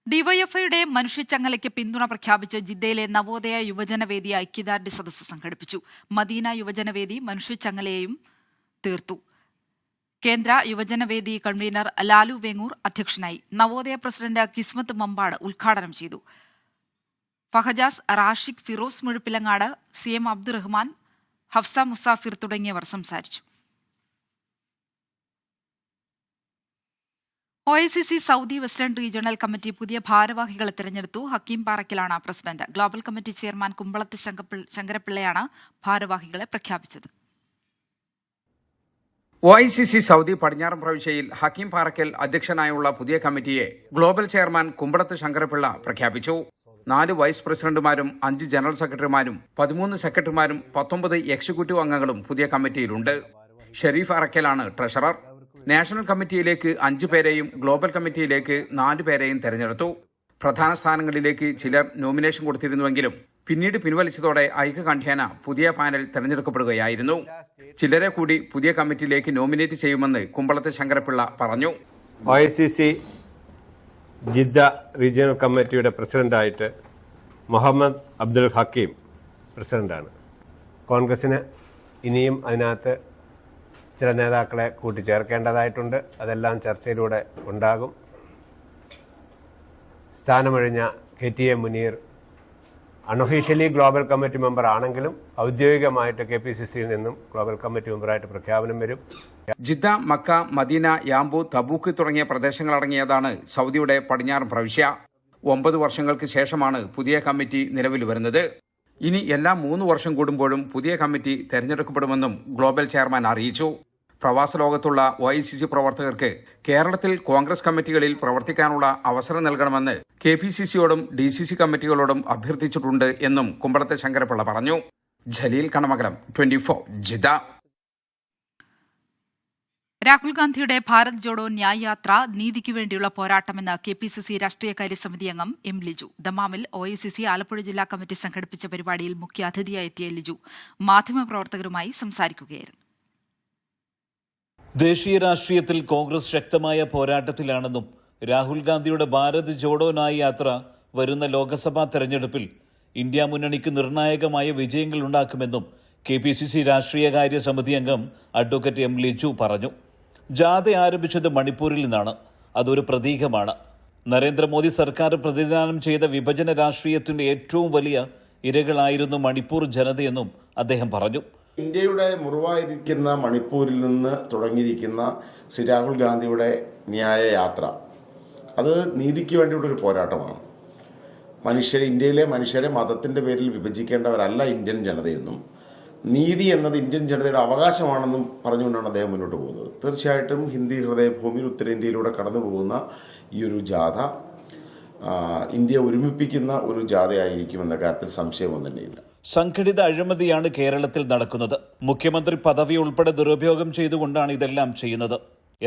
ഡിവൈഎഫ്ഐയുടെ മനുഷ്യച്ചങ്ങലയ്ക്ക് പിന്തുണ പ്രഖ്യാപിച്ച് ജിദ്ദയിലെ നവോദയ യുവജനവേദി ഐക്യദാർഢ്യ സദസ്സ് സംഘടിപ്പിച്ചു. മദീന യുവജനവേദി മനുഷ്യച്ചങ്ങലയെയും തീർത്തു. കേന്ദ്ര യുവജനവേദി കൺവീനർ ലാലു വേങ്ങൂർ അധ്യക്ഷനായി. നവോദയ പ്രസിഡന്റ് കിസ്മത്ത് മമ്പാട് ഉദ്ഘാടനം ചെയ്തു. ഫഹജാസ്, റാഷിഖ്, ഫിറോസ് മുഴുപ്പിലങ്ങാട്, CM അബ്ദുറഹ്മാൻ, ഹഫ്സ മുസാഫിർ തുടങ്ങിയവർ സംസാരിച്ചു. OICC Saudi western regional committee പുതിയ ഭാരവാഹികളെ തെരഞ്ഞെടുത്തു. ഹക്കീം പാറയ്ക്കലാണ് president. Global committee chairman Kumbalath ശങ്കരപ്പിള്ളയാണ് ഭാരവാഹികളെ പ്രഖ്യാപിച്ചത്. OICC സൗദി പടിഞ്ഞാറൻ പ്രവിശ്യയിൽ ഹക്കീം പാറയ്ക്കൽ അധ്യക്ഷനായുള്ള പുതിയ കമ്മിറ്റിയെ ഗ്ലോബൽ ചെയർമാൻ കുമ്പളത്ത് ശങ്കരപ്പിള്ള പ്രഖ്യാപിച്ചു. 4 വൈസ് പ്രസിഡന്റുമാരും 5 ജനറൽ സെക്രട്ടറിമാരും 13 സെക്രട്ടറിമാരും 19 എക്സിക്യൂട്ടീവ് അംഗങ്ങളും പുതിയ കമ്മിറ്റിയിലുണ്ട്. ഷെരീഫ് അറക്കലാണ് ട്രഷറർ. നാഷണൽ കമ്മിറ്റിയിലേക്ക് 5 പേരെയും ഗ്ലോബൽ കമ്മിറ്റിയിലേക്ക് 4 പേരെയും തെരഞ്ഞെടുത്തു. പ്രധാന സ്ഥാനങ്ങളിലേക്ക് ചിലർ നോമിനേഷൻ കൊടുത്തിരുന്നുവെങ്കിലും പിന്നീട് പിൻവലിച്ചതോടെ ഐക്യകണ്ഠ്യേന പുതിയ പാനൽ തെരഞ്ഞെടുക്കപ്പെടുകയായിരുന്നു. ചിലരെ കൂടി പുതിയ കമ്മിറ്റിയിലേക്ക് നോമിനേറ്റ് ചെയ്യുമെന്ന് കുമ്പളത്ത് ശങ്കരപ്പിള്ള പറഞ്ഞു. OICC ജിദ്ദ റീജിയണൽ കമ്മിറ്റിയുടെ പ്രസിഡന്റായിട്ട് മുഹമ്മദ് അബ്ദുൽ ഹക്കീം പ്രസിഡന്റാണ്. കോൺഗ്രസിന് ഇനിയും അതിനകത്ത് ചില നേതാക്കളെ കൂട്ടിച്ചേർക്കേണ്ടതായിട്ടുണ്ട്. അതെല്ലാം ചർച്ചയിലൂടെ ഉണ്ടാകും. സ്ഥാനമൊഴിഞ്ഞ KTA Muneer unofficially global committee member ആണെങ്കിലും ഔദ്യോഗികമായിട്ട് KPCCയിൽ നിന്നും ഗ്ലോബൽ കമ്മിറ്റി മെമ്പറായിട്ട് പ്രഖ്യാപനം വരും. Jeddah, Mecca, Medina, Yanbu, Tabuk തുടങ്ങിയ പ്രദേശങ്ങളടങ്ങിയതാണ് സൗദിയുടെ പടിഞ്ഞാറൻ പ്രവിശ്യ. 9 വർഷങ്ങൾക്ക് ശേഷമാണ് പുതിയ കമ്മിറ്റി നിലവിൽ വരുന്നത്. ഇനി എല്ലാ 3 വർഷം കൂടുമ്പോഴും പുതിയ കമ്മിറ്റി തെരഞ്ഞെടുക്കപ്പെടുമെന്നും ഗ്ലോബൽ ചെയർമാൻ അറിയിച്ചു. പ്രവാസ ലോകത്തുള്ള OICC പ്രവർത്തകർക്ക് കേരളത്തിൽ കോൺഗ്രസ് കമ്മിറ്റികളിൽ പ്രവർത്തിക്കാനുള്ള അവസരം നൽകണമെന്ന് KPCCയോടും DCC കമ്മിറ്റികളോടും അഭ്യർത്ഥിച്ചിട്ടുണ്ട് എന്നും കുമ്പളത്തെ ശങ്കരപ്പിള്ള പറഞ്ഞു. ജലീൽ കണമകലം, 24 ജിദ്ദ. രാഹുൽ ഗാന്ധിയുടെ ഭാരത് ജോഡോ ന്യായ് യാത്ര നീതിക്ക് വേണ്ടിയുള്ള പോരാട്ടമെന്ന് KPCC രാഷ്ട്രീയകാര്യ സമിതി അംഗം M. ലിജു. ദമാമിൽ OICC ആലപ്പുഴ ജില്ലാ കമ്മിറ്റി സംഘടിപ്പിച്ച പരിപാടിയിൽ മുഖ്യാതിഥിയായി എത്തിയ ലിജു മാധ്യമപ്രവർത്തകരുമായി സംസാരിക്കുകയായിരുന്നു. ദേശീയ രാഷ്ട്രീയത്തിൽ കോൺഗ്രസ് ശക്തമായ പോരാട്ടത്തിലാണെന്നും രാഹുൽ ഗാന്ധിയുടെ ഭാരത് ജോഡോ ന്യായ് യാത്ര വരുന്ന ലോക്സഭാ തെരഞ്ഞെടുപ്പിൽ ഇന്ത്യ മുന്നണിക്ക് നിർണായകമായ വിജയങ്ങൾ ഉണ്ടാക്കുമെന്നും KPCC രാഷ്ട്രീയകാര്യ സമിതി അംഗം അഡ്വക്കേറ്റ് M. ലിജു പറഞ്ഞു. ജാഥ ആരംഭിച്ചത് മണിപ്പൂരിൽ നിന്നാണ്. അതൊരു പ്രതീകമാണ്. നരേന്ദ്രമോദി സർക്കാർ പ്രതിദാനം ചെയ്ത വിഭജന രാഷ്ട്രീയത്തിന്റെ ഏറ്റവും വലിയ ഇരകളായിരുന്നു മണിപ്പൂർ ജനതയെന്നും അദ്ദേഹം പറഞ്ഞു. ഇന്ത്യയുടെ മുറിവായിരിക്കുന്ന മണിപ്പൂരിൽ നിന്ന് തുടങ്ങിയിരിക്കുന്ന ശ്രീ രാഹുൽ ഗാന്ധിയുടെ ന്യായ യാത്ര അത് നീതിക്ക് വേണ്ടിയുള്ളൊരു പോരാട്ടമാണ്. ഇന്ത്യയിലെ മനുഷ്യരെ മതത്തിൻ്റെ പേരിൽ വിഭജിക്കേണ്ടവരല്ല ഇന്ത്യൻ ജനതയെന്നും നീതി എന്നത് ഇന്ത്യൻ ജനതയുടെ അവകാശമാണെന്നും പറഞ്ഞുകൊണ്ടാണ് അദ്ദേഹം മുന്നോട്ട് പോകുന്നത്. തീർച്ചയായിട്ടും ഹിന്ദി ഹൃദയഭൂമിയിൽ ഉത്തരേന്ത്യയിലൂടെ കടന്നു പോകുന്ന ഈ ഒരു ജാഥ ഇന്ത്യയെ ഒരുമിപ്പിക്കുന്ന ഒരു ജാഥയായിരിക്കുമെന്ന കാര്യത്തിൽ സംശയമൊന്നും തന്നെയില്ല. സംഘടിത അഴിമതിയാണ് കേരളത്തിൽ നടക്കുന്നത്. മുഖ്യമന്ത്രി പദവി ഉൾപ്പെടെ ദുരുപയോഗം ചെയ്തുകൊണ്ടാണ് ഇതെല്ലാം ചെയ്യുന്നത്.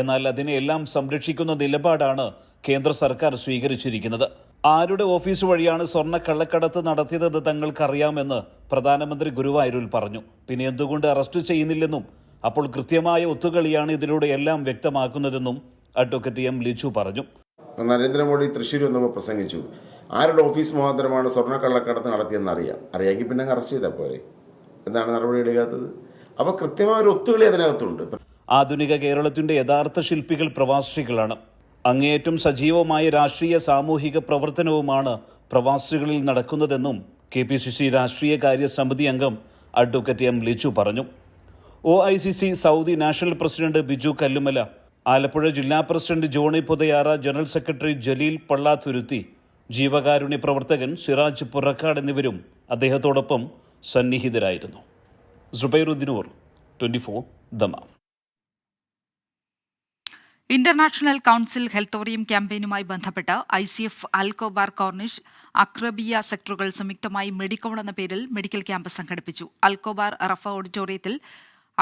എന്നാൽ അതിനെയെല്ലാം സംരക്ഷിക്കുന്ന നിലപാടാണ് കേന്ദ്ര സർക്കാർ സ്വീകരിച്ചിരിക്കുന്നത്. ആരുടെ ഓഫീസ് വഴിയാണ് സ്വർണ്ണ കള്ളക്കടത്ത് നടത്തിയതെന്ന് തങ്ങൾക്കറിയാമെന്ന് പ്രധാനമന്ത്രി ഗുരുവായൂരിൽ പറഞ്ഞു. പിന്നെ എന്തുകൊണ്ട് അറസ്റ്റ് ചെയ്യുന്നില്ലെന്നും അപ്പോൾ കൃത്യമായ ഒത്തുകളിയാണ് ഇതിലൂടെ എല്ലാം വ്യക്തമാക്കുന്നതെന്നും അഡ്വക്കേറ്റ് M. ലിജു പറഞ്ഞു. നരേന്ദ്രമോദി തൃശ്ശൂർ വന്നപ്പോൾ പ്രസംഗിച്ചു, ആരുടെ ഓഫീസ് മുഖാന്തരമാണ് സ്വർണ്ണ കള്ളക്കടത്ത് നടത്തിയെന്ന് അറിയാമെങ്കിൽ പിന്നെ അറസ്റ്റ് ചെയ്താൽ പോരെ, എന്താണ് നടപടി എടുക്കാത്തത്? അപ്പോൾ കൃത്യമായ ഒരു ഒത്തുകളി അതിനകത്തുണ്ട്. ആധുനിക കേരളത്തിന്റെ യഥാർത്ഥ ശില്പികൾ പ്രവാസികളാണ്. അങ്ങേയറ്റം സജീവമായ രാഷ്ട്രീയ സാമൂഹിക പ്രവർത്തനവുമാണ് പ്രവാസികളിൽ നടക്കുന്നതെന്നും KPCC രാഷ്ട്രീയകാര്യ സമിതി അംഗം അഡ്വക്കേറ്റ് M. ലിജു പറഞ്ഞു. OICC Saudi national president Biju Kallumala, Alappuzha ജില്ലാ president Johnny Puthayara, general secretary Jaleel Pallathuruthi, ജീവകാരുണ്യ പ്രവർത്തകൻ സിറാജ് പുറക്കാട് എന്നിവരും അദ്ദേഹത്തോടൊപ്പം സന്നിഹിതരായിരുന്നു. സുബൈറുദ്ദീനൂർ, 24 ദമാം. ഇന്റർനാഷണൽ കൌൺസിൽ ഹെൽത്തോറിയം ക്യാമ്പയിനുമായി ബന്ധപ്പെട്ട് ICF, അൽക്കോബാർ, കോർണിഷ്, അക്രബിയ സെക്ടറുകൾ സംയുക്തമായി മെഡിക്കോൺ എന്ന പേരിൽ മെഡിക്കൽ ക്യാമ്പ് സംഘടിപ്പിച്ചു. അൽക്കോബാർ റഫ ഓഡിറ്റോറിയത്തിൽ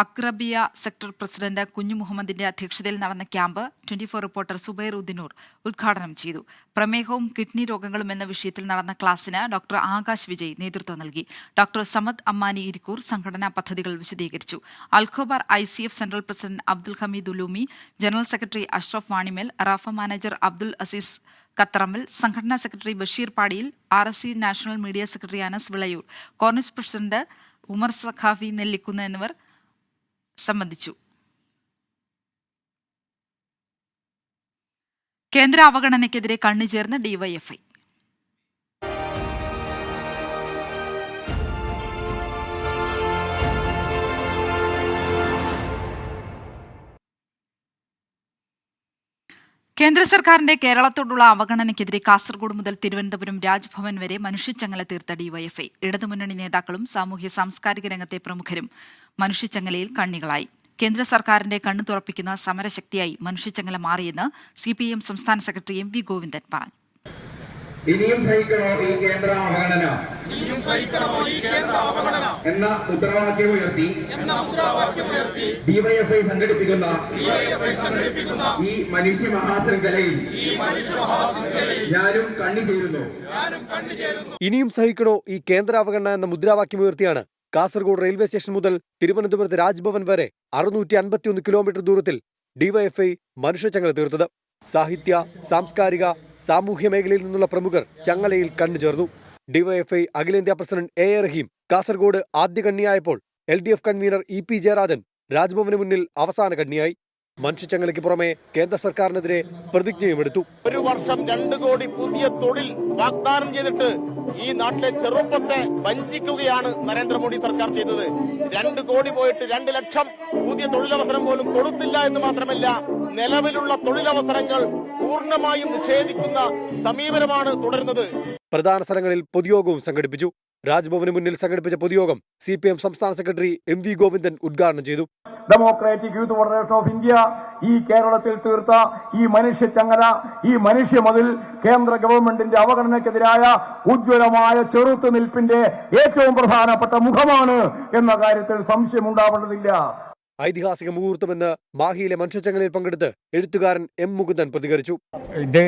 അക്രബിയ സെക്ടർ പ്രസിഡന്റ് കുഞ്ഞു മുഹമ്മദിന്റെ അധ്യക്ഷതയിൽ നടന്ന ക്യാമ്പ് 24 റിപ്പോർട്ടർ സുബൈർ ഉദ്ദിനൂർ ഉദ്ഘാടനം ചെയ്തു. പ്രമേഹവും കിഡ്നി രോഗങ്ങളും എന്ന വിഷയത്തിൽ നടന്ന ക്ലാസിന് ഡോക്ടർ ആകാശ് വിജയ് നേതൃത്വം നൽകി. ഡോക്ടർ സമദ് അമ്മാനി ഇരിക്കൂർ സംഘടനാ പദ്ധതികൾ വിശദീകരിച്ചു. Al Khobar ICF central president Abdul Hameed Uloomi, general secretary Ashraf Vanimel, Rafa manager Abdul Azeez ഖത്തറമ്മിൽ സംഘടനാ secretary Basheer Padiyil, RSC national media secretary Anas Vilayur, Congress president Umar Saqafi Nellikunnu എന്നിവർ സംബന്ധിച്ചു. കേന്ദ്ര അവഗണനയ്ക്കെതിരെ കണ്ണുചേർന്ന് ഡിവൈഎഫ്ഐ. കേന്ദ്ര സർക്കാരിന്റെ കേരളത്തോടുള്ള അവഗണനയ്ക്കെതിരെ കാസർഗോഡ് മുതൽ തിരുവനന്തപുരം രാജ്ഭവൻ വരെ മനുഷ്യച്ചങ്ങല തീർത്ത ഡിവൈഎഫ്ഐ. ഇടതുമുന്നണി നേതാക്കളും സാമൂഹ്യ സാംസ്കാരിക രംഗത്തെ പ്രമുഖരും മനുഷ്യച്ചങ്ങലയിൽ കണ്ണികളായി. കേന്ദ്ര സർക്കാരിന്റെ കണ്ണു തുറപ്പിക്കുന്ന സമരശക്തിയായി മനുഷ്യച്ചങ്ങല മാറിയെന്ന് CPIM സംസ്ഥാന സെക്രട്ടറി MV ഗോവിന്ദൻ പറഞ്ഞു. ഇനിയും സഹിക്കണോ ഈ കേന്ദ്ര അവഗണന എന്ന മുദ്രാവാക്യം ഉയർത്തി ഡിവൈഎഫ്ഐ സംഘടിപ്പിക്കുന്ന ഈ മനുഷ്യ മഹാശൃംഖലയിൽ ഞാനും കണ്ണുചേരുന്നു. ഇനിയും സഹിക്കണോ ഈ കേന്ദ്ര അവഗണന എന്ന മുദ്രാവാക്യം ഉയർത്തിയാണ് കാസർഗോഡ് റെയിൽവേ സ്റ്റേഷൻ മുതൽ തിരുവനന്തപുരത്ത് രാജ്ഭവൻ വരെ 651 കിലോമീറ്റർ ദൂരത്തിൽ ഡിവൈഎഫ്ഐ മനുഷ്യച്ചങ്ങല തീർത്തത്. സാഹിത്യ, സാംസ്കാരിക, സാമൂഹ്യ മേഖലയിൽ നിന്നുള്ള പ്രമുഖർ ചങ്ങലയിൽ കണ്ണുചേർന്നു. ഡിവൈഎഫ്ഐ അഖിലേന്ത്യാ പ്രസിഡന്റ് A. റഹീം കാസർഗോഡ് ആദ്യ കണ്ണിയായപ്പോൾ LDF കൺവീനർ EP ജയരാജൻ രാജ്ഭവന് മുന്നിൽ അവസാന കണ്ണിയായി. മനുഷ്യച്ചങ്ങലയ്ക്ക് പുറമെ കേന്ദ്ര സർക്കാരിനെതിരെ പ്രതിജ്ഞയുമെടുത്തു. ഒരു വർഷം 2 കോടി പുതിയ തൊഴിൽ വാഗ്ദാനം ചെയ്തിട്ട് ഈ നാട്ടിലെ ചെറുപ്പത്തെ വഞ്ചിക്കുകയാണ് നരേന്ദ്രമോദി സർക്കാർ ചെയ്തത്. 2 കോടി പോയിട്ട് 2 ലക്ഷം പുതിയ തൊഴിലവസരം പോലും കൊടുത്തില്ല എന്ന് മാത്രമല്ല, നിലവിലുള്ള തൊഴിലവസരങ്ങൾ പൂർണ്ണമായും നിഷേധിക്കുന്ന സമീപനമാണ് തുടരുന്നത്. പ്രധാന സ്ഥലങ്ങളിൽ പൊതുയോഗവും സംഘടിപ്പിച്ചു. രാജ്ഭവന് മുന്നിൽ സംഘടിപ്പിച്ച പൊതുയോഗം CPIM സംസ്ഥാന സെക്രട്ടറി MV ഗോവിന്ദൻ ഉദ്ഘാടനം ചെയ്തു. Democratic youth federation of India ഈ കേരളത്തിൽ തീർത്ത ഈ മനുഷ്യച്ചങ്ങല, ഈ മനുഷ്യമതിൽ കേന്ദ്ര ഗവൺമെന്റിന്റെ അവഗണനയ്ക്കെതിരായ ഉജ്ജ്വലമായ ചെറുത്തുനിൽപ്പിന്റെ ഏറ്റവും പ്രധാനപ്പെട്ട മുഖമാണ് എന്ന കാര്യത്തിൽ സംശയമുണ്ടാവേണ്ടതില്ല. ഐതിഹാസിക മുഹൂർത്തമെന്ന് മാഹിയിലെ മനുഷ്യച്ചങ്ങലയിൽ പങ്കെടുത്ത് എഴുത്തുകാരൻ M. മുകുന്ദൻ പ്രതികരിച്ചു. ഇത്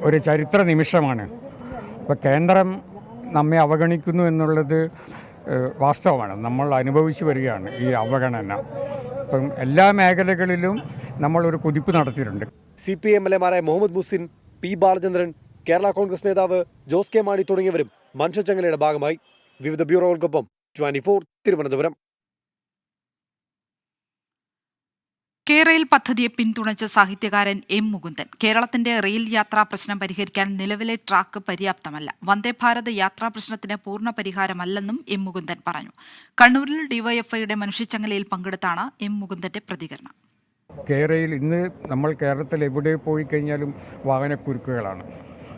ഒരു ചരിത്ര നിമിഷമാണ്. ഇപ്പോൾ കേന്ദ്രം നമ്മെ അവഗണിക്കുന്നു എന്നുള്ളത് വാസ്തവമാണ്. നമ്മൾ അനുഭവിച്ചു വരികയാണ് ഈ അവഗണന. ഇപ്പം എല്ലാ മേഖലകളിലും നമ്മളൊരു കുതിപ്പ് നടത്തിയിട്ടുണ്ട്. CPI MLA-മാരായ Muhammad Muhsin, P. ബാലചന്ദ്രൻ, കേരള കോൺഗ്രസ് നേതാവ് ജോസ് കെ മാണി തുടങ്ങിയവരും മനുഷ്യച്ചങ്ങലയുടെ ഭാഗമായി. വിവിധ ബ്യൂറോകൾക്കൊപ്പം 24 തിരുവനന്തപുരം. കെ-റെയിൽ പദ്ധതിയെ പിന്തുണച്ച സാഹിത്യകാരൻ M. മുകുന്ദൻ, കേരളത്തിന്റെ റെയിൽ യാത്രാ പ്രശ്നം പരിഹരിക്കാൻ നിലവിലെ ട്രാക്ക് പര്യാപ്തമല്ല, വന്ദേ ഭാരത് യാത്രാ പ്രശ്നത്തിന് പൂർണ്ണ പരിഹാരമല്ലെന്നും M. മുകുന്ദൻ പറഞ്ഞു. കണ്ണൂരിൽ ഡിവൈഎഫ്ഐയുടെ മനുഷ്യച്ചങ്ങലയിൽ പങ്കെടുത്താണ് M. മുകുന്ദന്റെ പ്രതികരണം. കെ-റെയിൽ ഇന്ന് നമ്മൾ കേരളത്തിൽ എവിടെ പോയി കഴിഞ്ഞാലും വാഹനക്കുരുക്കുകളാണ്.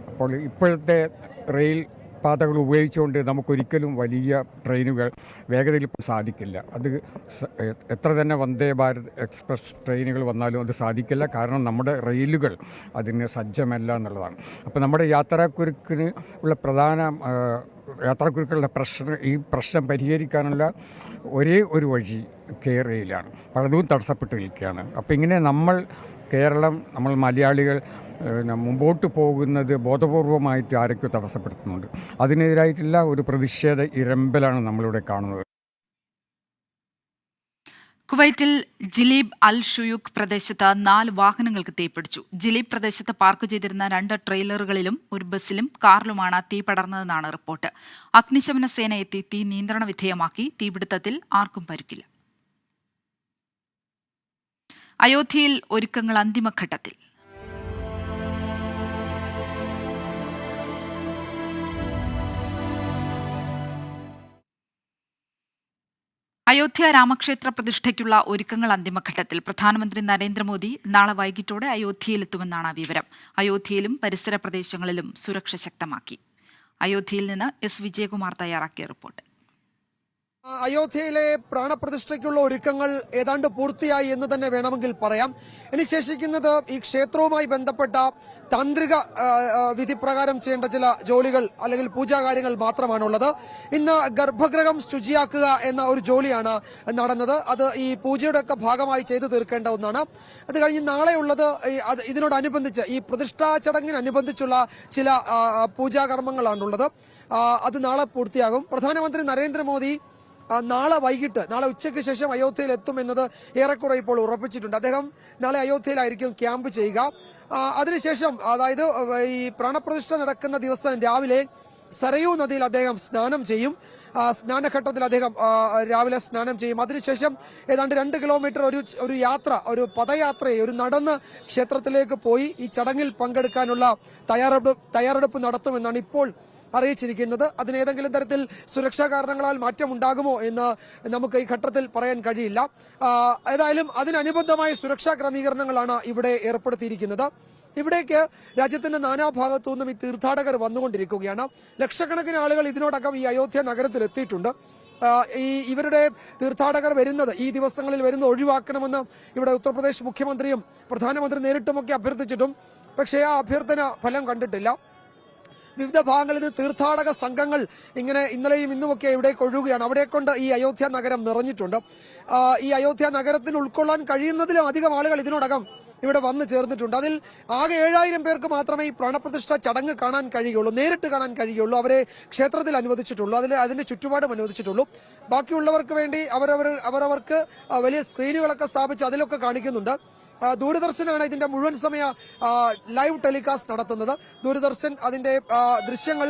അപ്പോൾ ഇപ്പോഴത്തെ റെയിൽ പാതകൾ ഉപയോഗിച്ചുകൊണ്ട് നമുക്കൊരിക്കലും വലിയ ട്രെയിനുകൾ വേഗതയിൽ സാധിക്കില്ല. അത് എത്ര തന്നെ വന്ദേ ഭാരത് എക്സ്പ്രസ് ട്രെയിനുകൾ വന്നാലും അത് സാധിക്കില്ല. കാരണം നമ്മുടെ റെയിലുകൾ അതിന് സജ്ജമല്ല എന്നുള്ളതാണ്. അപ്പോൾ നമ്മുടെ യാത്രാക്കുരുക്കിന് ഉള്ള പ്രധാന യാത്രാക്കുരുക്കളുടെ ഈ പ്രശ്നം പരിഹരിക്കാനുള്ള ഒരേ ഒരു വഴി കെ-റെയിലാണ്. പലതും തടസ്സപ്പെട്ട് നിൽക്കുകയാണ്. അപ്പോൾ ഇങ്ങനെ കേരളം, നമ്മൾ മലയാളികൾ മുമ്പോട്ട് പോകുന്നത് ബോധപൂർവമായിട്ട് ആരൊക്കെ തടസ്സപ്പെടുത്തുന്നുണ്ട്. അതിനെതിരായിട്ടുള്ള ഒരു പ്രതിഷേധ ഇരമ്പലാണ് നമ്മളിവിടെ കാണുന്നത്. കുവൈറ്റിൽ ജിലീബ് അൽ ഷുയൂഖ് പ്രദേശത്ത് 4 വാഹനങ്ങൾക്ക് തീപിടിച്ചു. ജിലീബ് പ്രദേശത്ത് പാർക്ക് ചെയ്തിരുന്ന 2 ട്രെയിലറുകളിലും ഒരു ബസ്സിലും കാറിലുമാണ് തീ പടർന്നതെന്നാണ് റിപ്പോർട്ട്. അഗ്നിശമന സേന എത്തി തീ നിയന്ത്രണ വിധേയമാക്കി. തീപിടുത്തത്തിൽ ആർക്കും പരിക്കില്ല. അയോധ്യയിൽ ഒരുക്കങ്ങൾ അന്തിമഘട്ടത്തിൽ. അയോധ്യ രാമക്ഷേത്ര പ്രതിഷ്ഠയ്ക്കുള്ള ഒരുക്കങ്ങൾ അന്തിമഘട്ടത്തിൽ. പ്രധാനമന്ത്രി നരേന്ദ്രമോദി നാളെ വൈകിട്ടോടെ അയോധ്യയിലെത്തുമെന്നാണ് വിവരം. അയോധ്യയിലും പരിസര പ്രദേശങ്ങളിലും സുരക്ഷ ശക്തമാക്കി. അയോധ്യയിൽ നിന്ന് S. വിജയകുമാർ തയ്യാറാക്കിയ റിപ്പോർട്ട്. അയോധ്യയിലെ പ്രാണപ്രതിഷ്ഠയ്ക്കുള്ള ഒരുക്കങ്ങൾ ഏതാണ്ട് പൂർത്തിയായി എന്ന് തന്നെ വേണമെങ്കിൽ പറയാം. ഇനി ശേഷിക്കുന്നത് ഈ ക്ഷേത്രവുമായി ബന്ധപ്പെട്ട താന്ത്രിക വിധിപ്രകാരം ചെയ്യേണ്ട ചില ജോലികൾ അല്ലെങ്കിൽ പൂജാകാര്യങ്ങൾ മാത്രമാണുള്ളത്. ഇന്ന് ഗർഭഗൃഹം ശുചിയാക്കുക എന്ന ഒരു ജോലിയാണ് നടന്നത്. അത് ഈ പൂജയുടെ ഒക്കെ ഭാഗമായി ചെയ്തു തീർക്കേണ്ട ഒന്നാണ്. അത് കഴിഞ്ഞ് നാളെയുള്ളത് ഇതിനോടനുബന്ധിച്ച് ഈ പ്രതിഷ്ഠാ ചടങ്ങിനനുബന്ധിച്ചുള്ള ചില പൂജാകർമ്മങ്ങളാണുള്ളത്. അത് നാളെ പൂർത്തിയാകും. പ്രധാനമന്ത്രി നരേന്ദ്രമോദി നാളെ ഉച്ചയ്ക്ക് ശേഷം അയോധ്യയിൽ എത്തുമെന്നത് ഏറെക്കുറെ ഇപ്പോൾ ഉറപ്പിച്ചിട്ടുണ്ട്. അദ്ദേഹം നാളെ അയോധ്യയിലായിരിക്കും ക്യാമ്പ് ചെയ്യുക. അതിനുശേഷം അതായത് ഈ പ്രാണപ്രതിഷ്ഠ നടക്കുന്ന ദിവസം രാവിലെ സരയൂ നദിയിൽ അദ്ദേഹം സ്നാനം ചെയ്യും. സ്നാനഘട്ടത്തിൽ അദ്ദേഹം രാവിലെ സ്നാനം ചെയ്യും. അതിനുശേഷം ഏതാണ്ട് 2 കിലോമീറ്റർ ഒരു യാത്ര, ഒരു പദയാത്രയെ, ഒരു നടന്ന് ക്ഷേത്രത്തിലേക്ക് പോയി ഈ ചടങ്ങിൽ പങ്കെടുക്കാനുള്ള തയ്യാറെടുപ്പ് നടത്തുമെന്നാണ് ഇപ്പോൾ അറിയിച്ചിരിക്കുന്നത്. അതിനേതെങ്കിലും തരത്തിൽ സുരക്ഷാ കാരണങ്ങളാൽ മാറ്റമുണ്ടാകുമോ എന്ന് നമുക്ക് ഈ ഘട്ടത്തിൽ പറയാൻ കഴിയില്ല. ഏതായാലും അതിനനുബന്ധമായ സുരക്ഷാ ക്രമീകരണങ്ങളാണ് ഇവിടെ ഏർപ്പെടുത്തിയിരിക്കുന്നത്. ഇവിടേക്ക് രാജ്യത്തിന്റെ നാനാഭാഗത്തു നിന്നും ഈ തീർത്ഥാടകർ വന്നുകൊണ്ടിരിക്കുകയാണ്. ലക്ഷക്കണക്കിന് ആളുകൾ ഇതിനോടകം ഈ അയോധ്യ നഗരത്തിൽ എത്തിയിട്ടുണ്ട്. ഇവരുടെ തീർത്ഥാടകർ വരുന്നത്, ഈ ദിവസങ്ങളിൽ വരുന്നത് ഒഴിവാക്കണമെന്ന് ഇവിടെ ഉത്തർപ്രദേശ് മുഖ്യമന്ത്രിയും പ്രധാനമന്ത്രി നേരിട്ടുമൊക്കെ അഭ്യർത്ഥിച്ചിട്ടും പക്ഷേ ആ അഭ്യർത്ഥന ഫലം കണ്ടിട്ടില്ല. വിവിധ ഭാഗങ്ങളിൽ നിന്ന് തീർത്ഥാടക സംഘങ്ങൾ ഇങ്ങനെ ഇന്നലെയും ഇന്നുമൊക്കെ ഇവിടേക്ക് ഒഴുകുകയാണ്. അവിടെ കൊണ്ട് ഈ അയോധ്യ നഗരം നിറഞ്ഞിട്ടുണ്ട്. ഈ അയോധ്യ നഗരത്തിന് ഉൾക്കൊള്ളാൻ കഴിയുന്നതിലും അധികം ആളുകൾ ഇതിനോടകം ഇവിടെ വന്നു ചേർന്നിട്ടുണ്ട്. അതിൽ ആകെ 7000 പേർക്ക് മാത്രമേ ഈ പ്രാണപ്രതിഷ്ഠ ചടങ്ങ് കാണാൻ കഴിയുള്ളൂ, നേരിട്ട് കാണാൻ കഴിയുള്ളൂ. അവരെ ക്ഷേത്രത്തിൽ അനുവദിച്ചിട്ടുള്ളൂ, അതിന്റെ ചുറ്റുപാടും അനുവദിച്ചിട്ടുള്ളൂ. ബാക്കിയുള്ളവർക്ക് വേണ്ടി അവരവർക്ക് വലിയ സ്ക്രീനുകളൊക്കെ സ്ഥാപിച്ച് അതിലൊക്കെ കാണിക്കുന്നുണ്ട്. ദൂരദർശനാണ് ഇതിന്റെ മുഴുവൻ സമയ ലൈവ് ടെലികാസ്റ്റ് നടത്തുന്നത്. ദൂരദർശൻ അതിന്റെ ദൃശ്യങ്ങൾ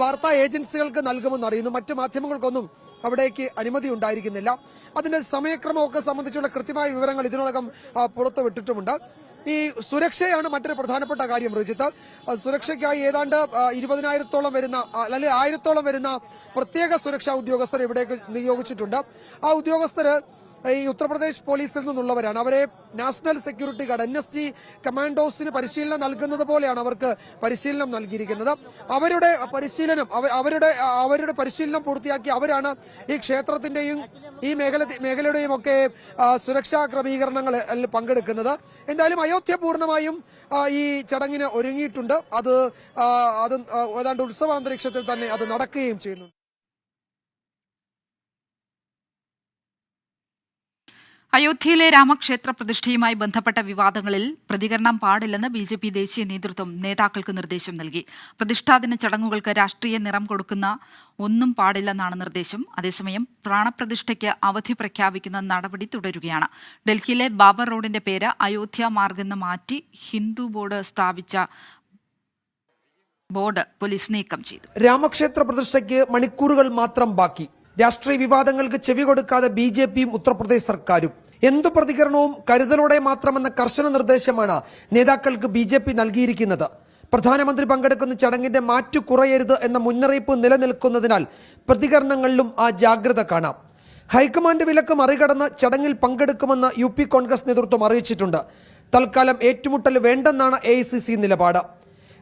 വാർത്താ ഏജൻസികൾക്ക് നൽകുമെന്ന് അറിയുന്നു. മറ്റു മാധ്യമങ്ങൾക്കൊന്നും അവിടേക്ക് അനുമതി ഉണ്ടായിരിക്കുന്നില്ല. അതിന്റെ സമയക്രമമൊക്കെ സംബന്ധിച്ചുള്ള കൃത്യമായ വിവരങ്ങൾ ഇതിനോടകം പുറത്തുവിട്ടിട്ടുമുണ്ട്. ഈ സുരക്ഷയാണ് മറ്റൊരു പ്രധാനപ്പെട്ട കാര്യം. റിജിത്ത്, സുരക്ഷയ്ക്കായി ഏതാണ്ട് 20,000-ഓളം വരുന്ന അല്ലെങ്കിൽ 1000-ഓളം വരുന്ന പ്രത്യേക സുരക്ഷാ ഉദ്യോഗസ്ഥർ ഇവിടേക്ക് നിയോഗിച്ചിട്ടുണ്ട്. ആ ഉദ്യോഗസ്ഥര് ഈ ഉത്തർപ്രദേശ് പോലീസിൽ നിന്നുള്ളവരാണ്. അവരെ നാഷണൽ സെക്യൂരിറ്റി ഗാർഡ് NSG കമാൻഡോസിന് പരിശീലനം നൽകുന്നത് പോലെയാണ് അവർക്ക് പരിശീലനം നൽകിയിരിക്കുന്നത്. അവരുടെ പരിശീലനം പൂർത്തിയാക്കി അവരാണ് ഈ ക്ഷേത്രത്തിന്റെയും ഈ മേഖലയുടെയും ഒക്കെ സുരക്ഷാ ക്രമീകരണങ്ങളിൽ പങ്കെടുക്കുന്നത്. എന്തായാലും അയോധ്യ പൂർണ്ണമായും ഈ ചടങ്ങിന് ഒരുങ്ങിയിട്ടുണ്ട്. അത് ഏതാണ്ട് ഉത്സവാന്തരീക്ഷത്തിൽ തന്നെ അത് നടക്കുകയും ചെയ്യുന്നു. അയോധ്യയിലെ രാമക്ഷേത്ര പ്രതിഷ്ഠയുമായി ബന്ധപ്പെട്ട വിവാദങ്ങളിൽ പ്രതികരണം പാടില്ലെന്ന് BJP ദേശീയ നേതൃത്വം നേതാക്കൾക്ക് നിർദ്ദേശം നൽകി. പ്രതിഷ്ഠാദിന ചടങ്ങുകൾക്ക് രാഷ്ട്രീയ നിറം കൊടുക്കുന്ന ഒന്നും പാടില്ലെന്നാണ് നിർദ്ദേശം. അതേസമയം പ്രാണപ്രതിഷ്ഠയ്ക്ക് അവധി പ്രഖ്യാപിക്കുന്ന നടപടി തുടരുകയാണ്. ഡൽഹിയിലെ ബാബർ റോഡിന്റെ പേര് അയോധ്യ മാർഗെന്ന് മാറ്റി ഹിന്ദു ബോർഡ് സ്ഥാപിച്ച ബോർഡ് പോലീസ് നീക്കം ചെയ്തു. രാമക്ഷേത്ര പ്രതിഷ്ഠയ്ക്ക് മണിക്കൂറുകൾ മാത്രം ബാക്കി. രാഷ്ട്രീയ വിവാദങ്ങൾക്ക് ചെവി കൊടുക്കാതെ BJPയും ഉത്തർപ്രദേശ് സർക്കാരും. എന്തു പ്രതികരണവും കരുതലോടെ മാത്രമെന്ന കർശന നിർദ്ദേശമാണ് നേതാക്കൾക്ക് BJP നൽകിയിരിക്കുന്നത്. പ്രധാനമന്ത്രി പങ്കെടുക്കുന്ന ചടങ്ങിന്റെ മാറ്റു കുറയരുത് എന്ന മുന്നറിയിപ്പ് നിലനിൽക്കുന്നതിനാൽ പ്രതികരണങ്ങളിലും ആ ജാഗ്രത കാണാം. ഹൈക്കമാൻഡ് വിലക്ക് മറികടന്ന് ചടങ്ങിൽ പങ്കെടുക്കുമെന്ന് UP കോൺഗ്രസ് നേതൃത്വം അറിയിച്ചിട്ടുണ്ട്. തൽക്കാലം ഏറ്റുമുട്ടൽ വേണ്ടെന്നാണ് AICC നിലപാട്.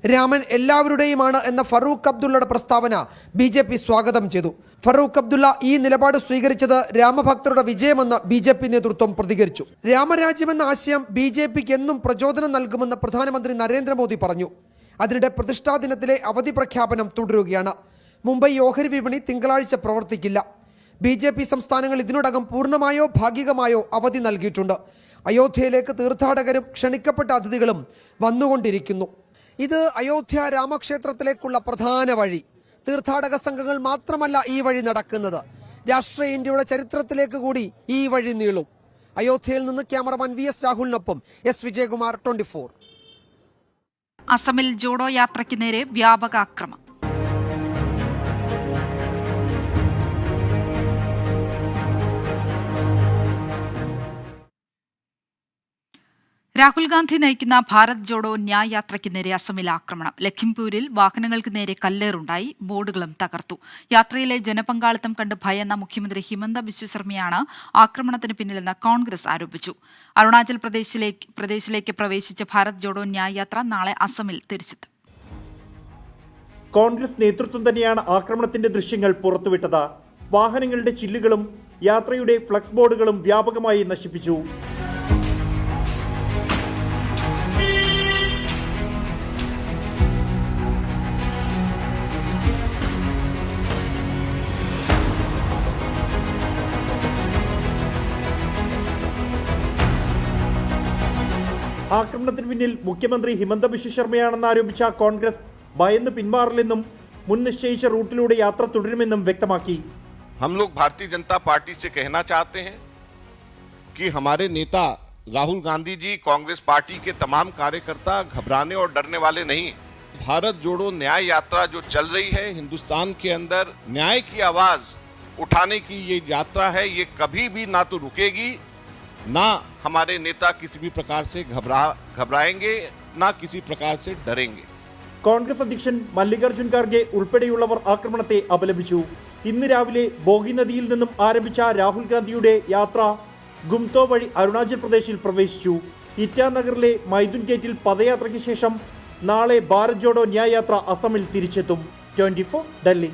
രാമൻ എല്ലാവരുടെയുമാണ് എന്ന ഫറൂഖ് അബ്ദുള്ളയുടെ പ്രസ്താവന BJP സ്വാഗതം ചെയ്തു. ഫറൂഖ് അബ്ദുള്ള ഈ നിലപാട് സ്വീകരിച്ചത് രാമഭക്തരുടെ വിജയമെന്ന് BJP നേതൃത്വം പ്രതികരിച്ചു. രാമരാജ്യമെന്ന ആശയം BJPക്ക് എന്നും പ്രചോദനം നൽകുമെന്ന് പ്രധാനമന്ത്രി നരേന്ദ്രമോദി പറഞ്ഞു. അതിനിടെ പ്രതിഷ്ഠാ ദിനത്തിലെ അവധി പ്രഖ്യാപനം തുടരുകയാണ്. മുംബൈ ഓഹരി വിപണി തിങ്കളാഴ്ച പ്രവർത്തിക്കില്ല. BJP സംസ്ഥാനങ്ങൾ ഇതിനോടകം പൂർണ്ണമായോ ഭാഗികമായോ അവധി നൽകിയിട്ടുണ്ട്. അയോധ്യയിലേക്ക് തീർത്ഥാടകരും ക്ഷണിക്കപ്പെട്ട അതിഥികളും വന്നുകൊണ്ടിരിക്കുന്നു. ഇത് അയോധ്യ രാമക്ഷേത്രത്തിലേക്കുള്ള പ്രധാന വഴി. തീർത്ഥാടക സംഘങ്ങൾ മാത്രമല്ല ഈ വഴി നടക്കുന്നത്. രാഷ്ട്രീയ ഇന്ത്യയുടെ ചരിത്രത്തിലേക്ക് കൂടി ഈ വഴി നീളും. അയോധ്യയിൽ നിന്ന് ക്യാമറമാൻ VS രാഹുലിനൊപ്പം S വിജയകുമാർ, 24. അസമിൽ ജോഡോ യാത്രയ്ക്ക് നേരെ വ്യാപക ആക്രമണം. രാഹുൽ ഗാന്ധി നയിക്കുന്ന ഭാരത് ജോഡോ ന്യായ് യാത്രയ്ക്ക് നേരെ അസമിൽ ആക്രമണം. ലഖിംപൂരിൽ വാഹനങ്ങൾക്ക് നേരെ കല്ലേറുണ്ടായി, ബോർഡുകളും തകർത്തു. യാത്രയിലെ ജനപങ്കാളിത്തം കണ്ട് ഭയന്ന മുഖ്യമന്ത്രി ഹിമന്ത ബിശ്വ ശർമ്മയാണ് ആക്രമണത്തിന് പിന്നിലെന്ന് കോൺഗ്രസ് ആരോപിച്ചു. അരുണാചൽ പ്രദേശിലേക്ക് പ്രവേശിച്ച ഭാരത് ജോഡോ ന്യായ് യാത്ര നാളെ അസമിൽ തിരിച്ചെത്തും. കോൺഗ്രസ് നേതൃത്വം തന്നെയാണ് ആക്രമണത്തിന്റെ ദൃശ്യങ്ങൾ പുറത്തുവിട്ടത്. വാഹനങ്ങളുടെ ചില്ലുകളും യാത്രയുടെ ഫ്ലക്സ് ബോർഡുകളും വ്യാപകമായി നശിപ്പിച്ചു. ആക്രമണത്തിന് പിന്നിൽ മുഖ്യമന്ത്രി ഹിമന്ത ബിശ്വ ശർമ്മയാണെന്ന് ആരോപിച്ച കോൺഗ്രസ് ഭയന്ന് പിന്മാറില്ലെന്നും മുൻ നിശ്ചയിച്ച റൂട്ടിലൂടെ യാത്ര തുടരുമെന്നും വ്യക്തമാക്കി. हम लोग भारतीय जनता पार्टी से कहना चाहते हैं कि हमारे नेता राहुल गांधी जी, कांग्रेस पार्टी के तमाम कार्यकर्ता घबराने और डरने वाले नहीं। भारत जोड़ो न्याय यात्रा जो चल रही है, हिंदुस्तान के अंदर न्याय की आवाज उठाने की ये यात्रा है, ये कभी भी ना तो रुकेगी, ना हमारे नेता किसी भी प्रकार से घबराएंगे, ना किसी प्रकार से डरेंगे। കോൺഗ്രസ് അധ്യക്ഷൻ മല്ലികാർജ്ജുൻ ഖാർഗെ ഉൾപ്പെടെയുള്ളവർ ആക്രമണത്തെ അപലപിച്ചു. ഇന്ന് രാവിലെ ബോഗി നദിയിൽ നിന്നും ആരംഭിച്ച രാഹുൽ ഗാന്ധിയുടെ യാത്ര ഗുംതോ വഴി അരുണാചൽ പ്രദേശിൽ പ്രവേശിച്ചു. ഇറ്റാനഗറിലെ മൈദുൻ ഗേറ്റിൽ പദയാത്രയ്ക്ക് ശേഷം നാളെ ഭാരത് ജോഡോ ന്യായ് യാത്ര അസമിൽ തിരിച്ചെത്തും. 24 ഡൽഹി.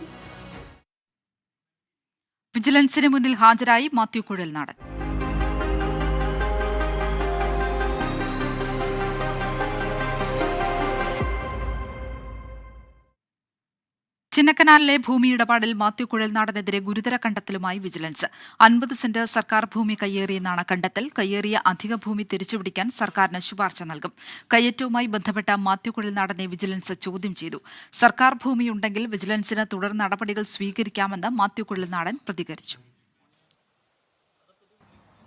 വിജിലൻസിന് മുന്നിൽ ഹാജരായി മാത്യു കുഴൽനാടൻ. ചിന്നക്കനാലിലെ ഭൂമി ഇടപാടിൽ മാത്യു കുഴൽനാടനെതിരെ ഗുരുതര കണ്ടെത്തലുമായി വിജിലൻസ്. 50 സെന്റ് സർക്കാർ ഭൂമി കയ്യേറിയെന്നാണ് കണ്ടെത്തൽ. കയ്യേറിയ അധിക ഭൂമി തിരിച്ചുപിടിക്കാൻ സർക്കാരിന് ശുപാർശ നൽകും. കയ്യേറ്റവുമായി ബന്ധപ്പെട്ട മാത്യു കുഴൽനാടനെ വിജിലൻസ് ചോദ്യം ചെയ്തു. സർക്കാർ ഭൂമിയുണ്ടെങ്കിൽ വിജിലൻസിന് തുടർ നടപടികൾ സ്വീകരിക്കാമെന്ന് മാത്യു കുഴൽനാടൻ പ്രതികരിച്ചു.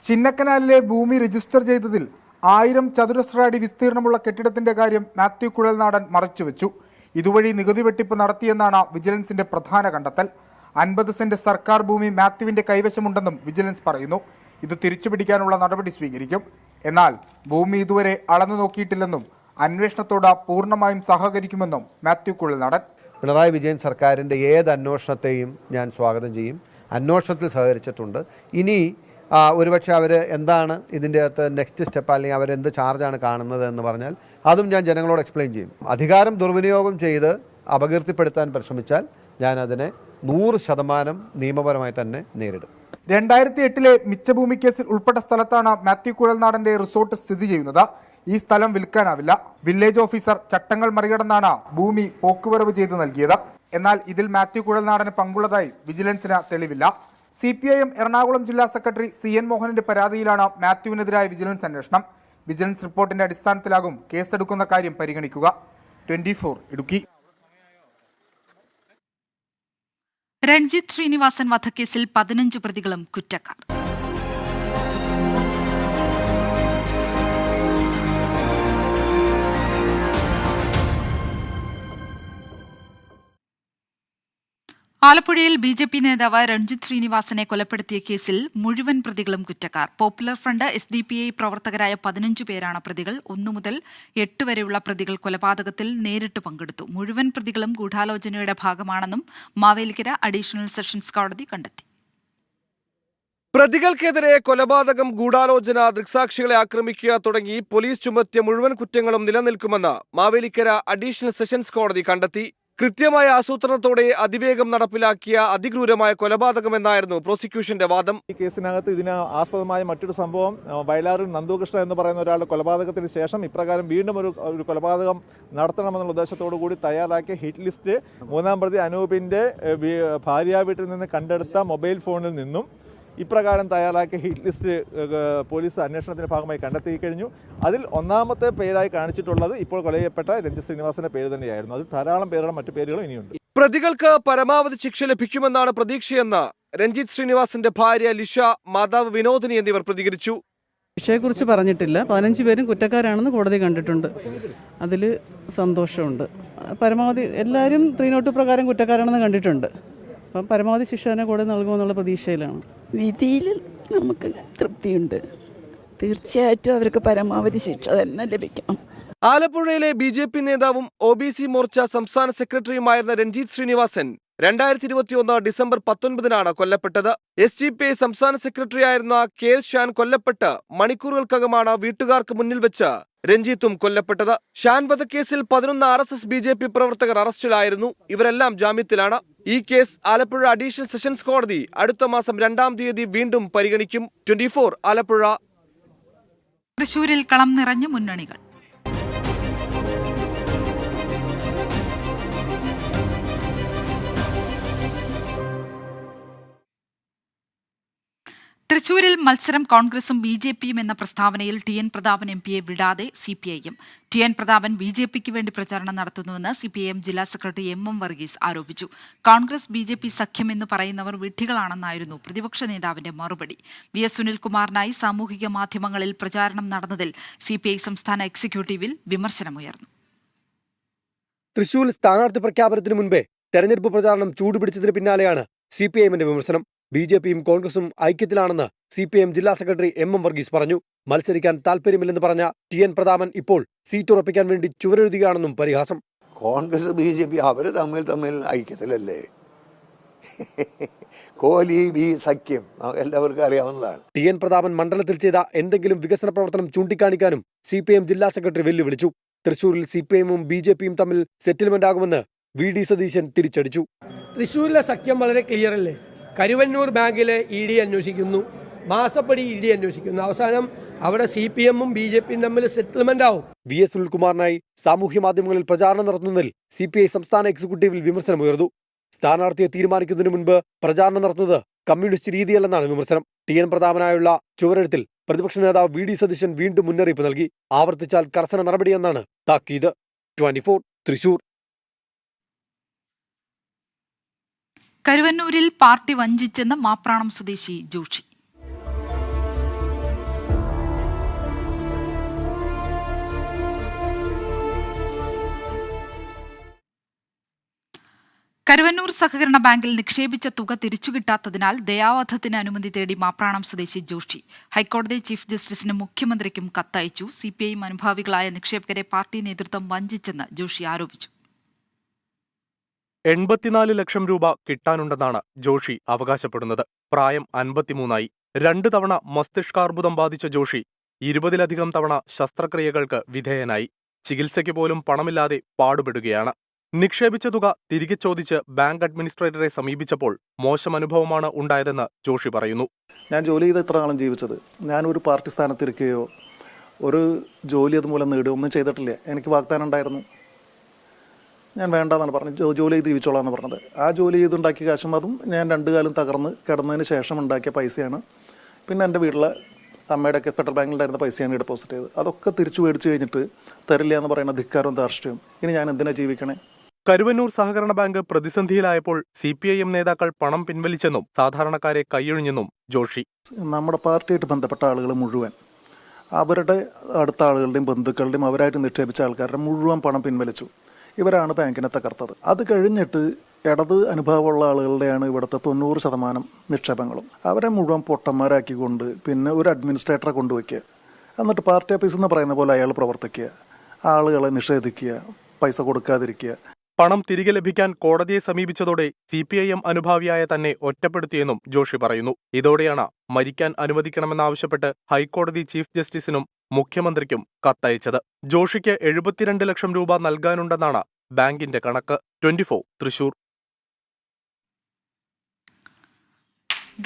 ചിന്നക്കനാലിലെ ഭൂമി രജിസ്റ്റർ ചെയ്തതിൽ 1000 ചതുരശ്ര അടി വിസ്തീർണമുള്ള കെട്ടിടത്തിന്റെ കാര്യം മാത്യു കുഴൽനാടൻ മറച്ചുവെച്ചു. ഇതുവഴി നികുതി വെട്ടിപ്പ് നടത്തിയെന്നാണ് വിജിലൻസിന്റെ പ്രധാന കണ്ടെത്തൽ. 50 സെന്റ് സർക്കാർ ഭൂമി മാത്യുവിന്റെ കൈവശമുണ്ടെന്നും വിജിലൻസ് പറയുന്നു. ഇത് തിരിച്ചുപിടിക്കാനുള്ള നടപടി സ്വീകരിക്കും. എന്നാൽ ഭൂമി ഇതുവരെ അളന്നു നോക്കിയിട്ടില്ലെന്നും അന്വേഷണത്തോട് പൂർണ്ണമായും സഹകരിക്കുമെന്നും മാത്യു കുഴൽനാടൻ. പിണറായി വിജയൻ സർക്കാരിൻ്റെ ഏത് അന്വേഷണത്തെയും ഞാൻ സ്വാഗതം ചെയ്യും. അന്വേഷണത്തിൽ സഹകരിച്ചിട്ടുണ്ട്. ഇനി ഒരുപക്ഷെ അവർ എന്താണ് ഇതിൻ്റെ അകത്ത് നെക്സ്റ്റ് സ്റ്റെപ്പ്, അല്ലെങ്കിൽ അവരെന്ത് ചാർജാണ് കാണുന്നത് എന്ന് പറഞ്ഞാൽ അതും ഞാൻ ജനങ്ങളോട് എക്സ്പ്ലെയിൻ ചെയ്യും. അധികാരം ദുർവിനിയോഗം ചെയ്ത് അപകീർത്തിപ്പെടുത്താൻ പരിശ്രമിച്ചാൽ ഞാൻ അതിനെ 100% നിയമപരമായി തന്നെ നേരിടും. 2008 മിച്ചഭൂമി കേസിൽ ഉൾപ്പെട്ട സ്ഥലത്താണ് മാത്യു കുഴൽനാടന്റെ റിസോർട്ട് സ്ഥിതി ചെയ്യുന്നത്. ഈ സ്ഥലം വിൽക്കാനാവില്ല. വില്ലേജ് ഓഫീസർ ചട്ടങ്ങൾ മറികടന്നാണ് ഭൂമി പോക്കുവരവ് ചെയ്ത് നൽകിയത്. എന്നാൽ ഇതിൽ മാത്യു കുഴൽനാടന് പങ്കുള്ളതായി വിജിലൻസിന് തെളിവില്ല. CPIM എറണാകുളം ജില്ലാ സെക്രട്ടറി CN മോഹനന്റെ പരാതിയിലാണ് മാത്യുവിനെതിരായ വിജിലൻസ് അന്വേഷണം. വിജിലൻസ് റിപ്പോർട്ടിന്റെ അടിസ്ഥാനത്തിലാകും കേസെടുക്കുന്ന കാര്യം പരിഗണിക്കുക. 24 ഇടുക്കി. രൺജിത്ത് ശ്രീനിവാസൻ വധക്കേസിൽ 15 പ്രതികളും കുറ്റക്കാർ. ആലപ്പുഴയിൽ BJP നേതാവ് രൺജിത്ത് ശ്രീനിവാസനെ കൊലപ്പെടുത്തിയ കേസിൽ മുഴുവൻ പ്രതികളും കുറ്റക്കാർ. പോപ്പുലർ ഫ്രണ്ട് SDPI പ്രവർത്തകരായ 15 പേരാണ് പ്രതികൾ. 1 മുതൽ 8 വരെയുള്ള പ്രതികൾ കൊലപാതകത്തിൽ നേരിട്ട് പങ്കെടുത്തു. മുഴുവൻ പ്രതികളും ഗൂഢാലോചനയുടെ ഭാഗമാണെന്നും മാവേലിക്കര അഡീഷണൽ സെഷൻസ് കോടതി കണ്ടെത്തി. പ്രതികൾക്കെതിരെ കൊലപാതകം, ഗൂഢാലോചന, ദൃക്സാക്ഷികളെ ആക്രമിക്കുക തുടങ്ങി പോലീസ് ചുമത്തിയ മുഴുവൻ കുറ്റങ്ങളും നിലനിൽക്കുമെന്ന് മാവേലിക്കര അഡീഷണൽ സെഷൻസ് കോടതി കണ്ടെത്തി. കൃത്യമായ ആസൂത്രണത്തോടെ അതിവേഗം നടപ്പിലാക്കിയ അതിക്രൂരമായ കൊലപാതകമെന്നായിരുന്നു പ്രോസിക്യൂഷന്റെ വാദം. ഈ കേസിനകത്ത് ഇതിന് ആസ്പദമായ മറ്റൊരു സംഭവം, വയലാറിൽ നന്ദുകൃഷ്ണൻ എന്ന് പറയുന്ന ഒരാളുടെ കൊലപാതകത്തിന് ശേഷം ഇപ്രകാരം വീണ്ടും ഒരു കൊലപാതകം നടത്തണമെന്നുള്ള ഉദ്ദേശത്തോടു കൂടി തയ്യാറാക്കിയ ഹിറ്റ് ലിസ്റ്റ് 3-ാം പ്രതി അനൂപിന്റെ ഭാര്യ വീട്ടിൽ നിന്ന് കണ്ടെടുത്ത മൊബൈൽ ഫോണിൽ നിന്നും ഇപ്രകാരം തയ്യാറാക്കിയ ഹിറ്റ് ലിസ്റ്റ് പോലീസ് അന്വേഷണത്തിന്റെ ഭാഗമായി കണ്ടെത്തി കഴിഞ്ഞു. അതിൽ 1-ാമത്തെ പേരായി കാണിച്ചിട്ടുള്ളത് ഇപ്പോൾ കൊല ചെയ്യപ്പെട്ട രഞ്ജിത്ത് ശ്രീനിവാസന്റെ പേര് തന്നെയായിരുന്നു. അതിൽ ധാരാളം പേരുടെ മറ്റു പേരുകളും ഇനിയുണ്ട്. പ്രതികൾക്ക് പരമാവധി ശിക്ഷ ലഭിക്കുമെന്നാണ് പ്രതീക്ഷയെന്ന് രഞ്ജിത്ത് ശ്രീനിവാസന്റെ ഭാര്യ ലിഷ, മാതാവ് വിനോദിനി എന്നിവർ പ്രതികരിച്ചു. ശിക്ഷയെക്കുറിച്ച് പറഞ്ഞിട്ടില്ല. 15 പേരും കുറ്റക്കാരാണെന്ന് കോടതി കണ്ടിട്ടുണ്ട്. അതിൽ സന്തോഷമുണ്ട്. പരമാവധി എല്ലാവരും 3 പ്രകാരം കുറ്റക്കാരാണെന്ന് കണ്ടിട്ടുണ്ട്. അപ്പം പരമാവധി ശിക്ഷ തന്നെ കൂടെ നൽകുമെന്നുള്ള പ്രതീക്ഷയിലാണ്. വിധിയിൽ നമുക്ക് തൃപ്തിയുണ്ട്. തീർച്ചയായിട്ടും അവർക്ക് പരമാവധി ശിക്ഷ തന്നെ ലഭിക്കണം. ആലപ്പുഴയിലെ BJP നേതാവും OBC മോർച്ച സംസ്ഥാന സെക്രട്ടറിയുമായിരുന്ന രഞ്ജിത്ത് ശ്രീനിവാസൻ 2021 ഡിസംബർ 19-നാണ് കൊല്ലപ്പെട്ടത്. SDPI സംസ്ഥാന സെക്രട്ടറിയായിരുന്ന KS ഷാൻ കൊല്ലപ്പെട്ട് മണിക്കൂറുകൾക്കകമാണ് വീട്ടുകാർക്ക് മുന്നിൽ വെച്ച് രഞ്ജിത്തും കൊല്ലപ്പെട്ടത്. ഷാൻ വധക്കേസിൽ 11 RSS BJP പ്രവർത്തകർ അറസ്റ്റിലായിരുന്നു. ഇവരെല്ലാം ജാമ്യത്തിലാണ്. ഈ കേസ് ആലപ്പുഴ അഡീഷണൽ സെഷൻസ് കോടതി അടുത്ത മാസം 2-ാം തീയതി വീണ്ടും പരിഗണിക്കും. 24 ആലപ്പുഴ. തൃശൂരിൽ കളം നിറഞ്ഞ മുന്നണികൾ. തൃശൂരിൽ മത്സരം കോൺഗ്രസും ബി.ജെ.പിയും എന്ന പ്രസ്താവനയിൽ ടി.എൻ. പ്രതാപൻ എം.പിയെ വിടാതെ സി.പി.ഐ.എം. ടി.എൻ. പ്രതാപൻ ബി.ജെ.പിക്ക് വേണ്ടി പ്രചാരണം നടത്തുന്നുവെന്ന് സി.പി.ഐ.എം ജില്ലാ സെക്രട്ടറി എം.എം. വർഗീസ് ആരോപിച്ചു. കോൺഗ്രസ് ബി.ജെ.പി സഖ്യം എന്ന് പറയുന്നവർ വിഡ്ഢികളാണെന്നായിരുന്നു പ്രതിപക്ഷ നേതാവിന്റെ മറുപടി. വി.എസ്. സുനിൽകുമാറിനായി സാമൂഹിക മാധ്യമങ്ങളിൽ പ്രചാരണം നടന്നതിൽ സി.പി.ഐ. സംസ്ഥാന എക്സിക്യൂട്ടീവിൽ വിമർശനമുയർന്നു. തൃശൂരിൽ സ്ഥാനാർത്ഥി പ്രഖ്യാപനത്തിന് മുൻപേ തെരഞ്ഞെടുപ്പ് പ്രചാരണം ചൂടുപിടിച്ചതിന് പിന്നാലെയാണ് സി.പി.ഐ.എമ്മിന്റെ വിമർശനം. ബി.ജെ.പിയും കോൺഗ്രസും ഐക്യത്തിലാണെന്ന് സി.പി.ഐ.എം ജില്ലാ സെക്രട്ടറി എം.എം. വർഗീസ് പറഞ്ഞു. മത്സരിക്കാൻ താൽപര്യമില്ലെന്ന് പറഞ്ഞ ടി.എൻ. പ്രതാപൻ ഇപ്പോൾ സീറ്റ് ഉറപ്പിക്കാൻ വേണ്ടി ചുവരെഴുതുകയാണെന്നും പരിഹാസം. കോൺഗ്രസ് ബി.ജെ.പി അവര് തമ്മിൽ ഐക്യത്തിലല്ലേ? കോഹ്ലി ബി സഖ്യം എല്ലാവർക്കും അറിയാവുന്നതാണ്. ടി.എൻ. പ്രതാപൻ മണ്ഡലത്തിൽ ചെയ്ത എന്തെങ്കിലും വികസന പ്രവർത്തനം ചൂണ്ടിക്കാണിക്കാനും സി.പി.ഐ.എം ജില്ലാ സെക്രട്ടറി വെല്ലുവിളിച്ചു. തൃശൂരിൽ സി.പി.ഐ.എമ്മും ബി.ജെ.പിയും തമ്മിൽ സെറ്റിൽമെന്റ് ആകുമെന്ന് വി.ഡി. സതീശൻ തിരിച്ചടിച്ചു. തൃശൂരിലെ സഖ്യം വളരെ ക്ലിയർ അല്ലേ? കരുവന്നൂർ ബാങ്കിലെ ഇ.ഡി. അന്വേഷിക്കുന്നു, മാസപ്പടി ഇ.ഡി. അന്വേഷിക്കുന്നു. അവസാനം അവിടെ സി.പി.എമ്മും ബി.ജെ.പിയും തമ്മിൽ സെറ്റിൽമെന്റ് ആവും. വി.എസ്. സുനിൽകുമാറിനായി സാമൂഹ്യ മാധ്യമങ്ങളിൽ പ്രചാരണം നടത്തുന്നതിൽ സി.പി.ഐ. സംസ്ഥാന എക്സിക്യൂട്ടീവിൽ വിമർശനമുയർന്നു. സ്ഥാനാർത്ഥിയെ തീരുമാനിക്കുന്നതിന് മുൻപ് പ്രചാരണം നടത്തുന്നത് കമ്മ്യൂണിസ്റ്റ് രീതിയല്ലെന്നാണ് വിമർശനം. ടി.എൻ. പ്രതാപനായുള്ള ചുവരെഴുത്തിൽ പ്രതിപക്ഷ നേതാവ് വി.ഡി. സതീശൻ വീണ്ടും മുന്നറിയിപ്പ് നൽകി. ആവർത്തിച്ചാൽ കർശന നടപടിയെന്നാണ് താക്കീത്. 24 തൃശൂർ. കരുവന്നൂരിൽ പാർട്ടി വഞ്ചിച്ചെന്ന് മാപ്രാണം സ്വദേശി ജോഷി. കരുവന്നൂർ സഹകരണ ബാങ്കിൽ നിക്ഷേപിച്ച തുക തിരിച്ചുകിട്ടാത്തതിനാൽ ദയാവധത്തിന് അനുമതി തേടി മാപ്രാണം സ്വദേശി ജോഷി ഹൈക്കോടതി ചീഫ് ജസ്റ്റിസിനും മുഖ്യമന്ത്രിക്കും കത്തയച്ചു. സി.പി.ഐ. അനുഭാവികളായ നിക്ഷേപകരെ പാർട്ടി നേതൃത്വം വഞ്ചിച്ചെന്ന് ജോഷി ആരോപിച്ചു. 84 ലക്ഷം രൂപ കിട്ടാനുണ്ടെന്നാണ് ജോഷി അവകാശപ്പെടുന്നത്. പ്രായം 53ആയി. 2 തവണ മസ്തിഷ്കാർബുദം ബാധിച്ച ജോഷി 20-ലധികം തവണ ശസ്ത്രക്രിയകൾക്ക് വിധേയനായി. ചികിത്സയ്ക്ക് പോലും പണമില്ലാതെ പാടുപെടുകയാണ്. നിക്ഷേപിച്ച തുക തിരികെ ചോദിച്ച് ബാങ്ക് അഡ്മിനിസ്ട്രേറ്ററെ സമീപിച്ചപ്പോൾ മോശം അനുഭവമാണ് ഉണ്ടായതെന്ന് ജോഷി പറയുന്നു. ഞാൻ ജോലി ചെയ്ത് എത്ര കാലം ജീവിച്ചത്? ഞാൻ ഒരു പാർട്ടി സ്ഥാനത്തിരിക്കുകയോ ഒരു ജോലി അതുമൂലം നേടുകയോ ഒന്നും ചെയ്തിട്ടില്ല. എനിക്ക് വാഗ്ദാനം ഉണ്ടായിരുന്നു. ഞാൻ വേണ്ടെന്നാണ് പറഞ്ഞത്. ജോലി ചെയ്ത് ജീവിച്ചോളാന്ന് പറഞ്ഞത്. ആ ജോലി ചെയ്തുണ്ടാക്കിയ കാശും അതും ഞാൻ 2 കാലം തകർന്ന് കിടന്നതിന് ശേഷം ഉണ്ടാക്കിയ പൈസയാണ്. പിന്നെ എൻ്റെ വീട്ടിലെ അമ്മയുടെയൊക്കെ ഫെഡറൽ ബാങ്കിലുണ്ടായിരുന്ന പൈസയാണ് ഡെപ്പോസിറ്റ് ചെയ്തത്. അതൊക്കെ തിരിച്ചു മേടിച്ച് കഴിഞ്ഞിട്ട് തരില്ല എന്ന് പറയുന്ന ധിക്കാരവും ധാർഷ്ട്യവും. ഇനി ഞാൻ എന്തിനാ ജീവിക്കണേ? കരുവന്നൂർ സഹകരണ ബാങ്ക് പ്രതിസന്ധിയിലായപ്പോൾ സി.പി.ഐ.എം നേതാക്കൾ പണം പിൻവലിച്ചെന്നും സാധാരണക്കാരെ കൈയൊഴിഞ്ഞെന്നും ജോഷി. നമ്മുടെ പാർട്ടിയായിട്ട് ബന്ധപ്പെട്ട ആളുകൾ മുഴുവൻ അവരുടെ അടുത്ത ആളുകളുടെയും ബന്ധുക്കളുടെയും അവരായിട്ട് നിക്ഷേപിച്ച ആൾക്കാരുടെ മുഴുവൻ പണം പിൻവലിച്ചു. ഇവരാണ് ബാങ്കിനെ തകർത്തത്. അത് കഴിഞ്ഞിട്ട് ഇടത് അനുഭവമുള്ള ആളുകളുടെയാണ് ഇവിടുത്തെ 90% നിക്ഷേപങ്ങളും. അവരെ മുഴുവൻ പൊട്ടന്മാരാക്കിക്കൊണ്ട് പിന്നെ ഒരു അഡ്മിനിസ്ട്രേറ്ററെ കൊണ്ടുവയ്ക്കുക. എന്നിട്ട് പാർട്ടി ഓഫീസ് എന്ന് പറയുന്ന പോലെ അയാൾ പ്രവർത്തിക്കുക, ആളുകളെ നിഷേധിക്കുക, പൈസ കൊടുക്കാതിരിക്കുക. പണം തിരികെ ലഭിക്കാൻ കോടതിയെ സമീപിച്ചതോടെ സി.പി.ഐ.എം അനുഭാവിയായ തന്നെ ഒറ്റപ്പെടുത്തിയെന്നും ജോഷി പറയുന്നു. ഇതോടെയാണ് മരിക്കാൻ അനുവദിക്കണമെന്നാവശ്യപ്പെട്ട് ഹൈക്കോടതി ചീഫ് ജസ്റ്റിസിനും മുഖ്യമന്ത്രിക്കും കത്തയച്ചത്. ജോഷിക്ക് 72 ലക്ഷം രൂപ നൽകാനുണ്ടെന്നാണ് ബാങ്കിന്റെ കണക്ക്. 24 തൃശൂർ.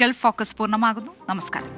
ഗൾഫ് ഫോക്കസ് പൂർണ്ണമാകുന്നു. നമസ്കാരം.